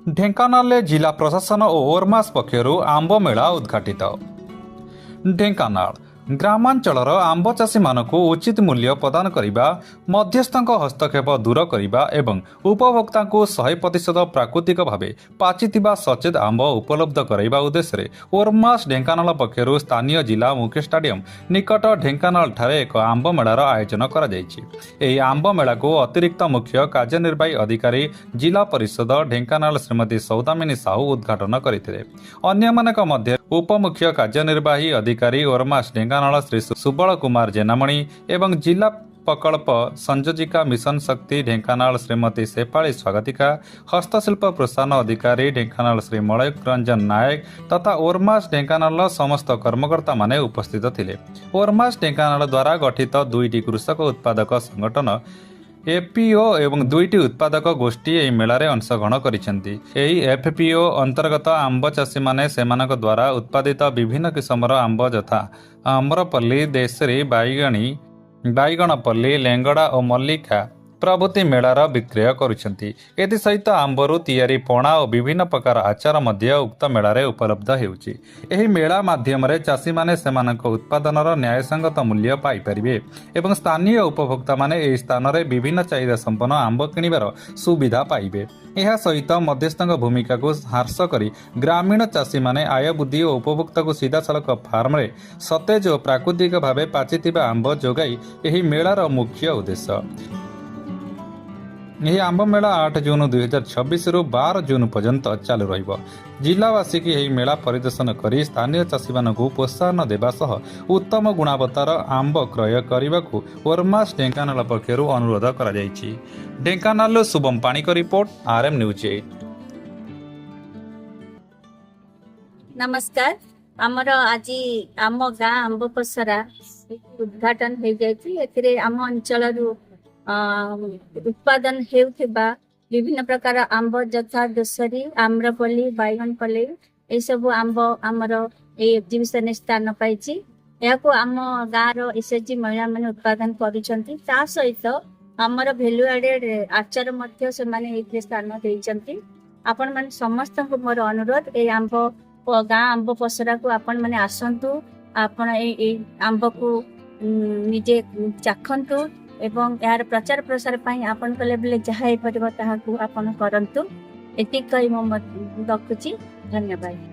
ढेंकानाल जिला प्रशासन और ओरमास पक्षर आंब मेला उद्घाटित। ढेंकानाल ग्रामांचलर आंब चाषी मानकु उचित मूल्य प्रदान करिबा, मध्यस्थक हस्तक्षेप दूर करिबा एवं उपभोक्ता को 100% प्राकृतिक भावे पाचिथिबा सचेत आंब उपलब्ध कराइबा उद्देश्य ओरमास ढेंकानाल पक्षर स्थानीय जिला मुख्य स्टाडियम निकट ढेंकानाल ठारे एक आंब मेलार आयोजन करा जायछि। एही आंब मेला को अतिरिक्त मुख्य कार्यनिर्वाही अधिकारी जिला परिषद ढेंकानाल श्रीमती सौदामिनी साहू उद्घाटन करथिले। अन्यमानक मध्य उपमुख्य कार्यनिर्वाही अधिकारी ओरमास ढेंकानाल श्री सुबल कुमार जेनामणी एवं जिला प्रकल्प संयोजिका मिशन शक्ति ढेंकानाल श्रीमती शेफाली स्वागतिका, हस्तशिल्प प्रोत्साहन अधिकारी ढेंकानाल श्री मलयक रंजन नायक तथा ओरमास ढेंकानाल समस्त कर्मकर्ता माने उपस्थित थिले। ओरमास ढेंकानाल द्वारा गठित 2टी कृषक उत्पादक संगठन एफपीओ एवं 2टी उत्पादक गोष्ठी एही मेलारे अंशग्रहण करिसेंती। एही एफपीओ अंतर्गत आंब चाषी माने सेमानक द्वारा उत्पादित विभिन्न किस्मर आंब यथा आम्रपल्ली, देशरी, बाईगणपल्ली, लेंगड़ा और मल्लिका प्रभृति मेलार विक्रय करुछंती। एथि सहित आंबरू तैयारी पणा और विभिन्न प्रकार आचार मध्य उक्त मेलारे उपलब्ध हेउची। एही मेला माध्यम चाषी माने सेमानक उत्पादनर न्यायसंगत मूल्य पाई परिबे एवं स्थानीय उपभोक्ता माने एही स्थान रे विभिन्न चाहिदा संपन्न आंब किनिबार सुविधा पाइबे। एहा सहित मध्यस्थक भूमिका को ह्रास करी ग्रामीण चाषी माने आय बुद्धि और उपभोक्ता को सीधासलख फार्म रे सतेज और प्राकृतिक भावे पाचिथिबा आंब जोगाई एही मेलार मुख्य उद्देश्य। यह आंब मेला 8 जून 2026 रु 12 जून पर्यंत चालू रहिबो। जिलावासी की यही मेला परिदर्शन करी स्थानीय चाषी मानकु प्रोत्साहन देबा सह उत्तम गुणवत्तार आंब क्रय करबाकू ओरमास ढेंकानाल पक्षरु अनुरोध करा जायछि। Dhenkanal Shubham Panik report, RM news 8। नमस्कार, आमर आज आम गाँ आंब पसरा उद्घाटन हो जाए। आम अंचल उत्पादन हेउथिबा विभिन्न प्रकार आंब यथा दोसरी, आम्रपल्ली, बाईगणपल्ली ये सब आंब आमर एग्जिबिशन स्थान पाई। आम गाँव एसएचजी महिला मैंने उत्पादन करुछंती। ता सहित आमर भैल्यू एडेड आचार मध्य से माने स्थान देइछंती। आपण माने समस्त को मोर अनुरोध ए आंब गाँ आंब पसरा को आपण माने आसंतु, आपण ए आंब को निजे चाखंतु एवं यार प्रचार प्रसार पाई आपण लेवल जहाँ हो पार ताहा को आपण करंतु। एति कहि मो रखुची। धन्यवाद।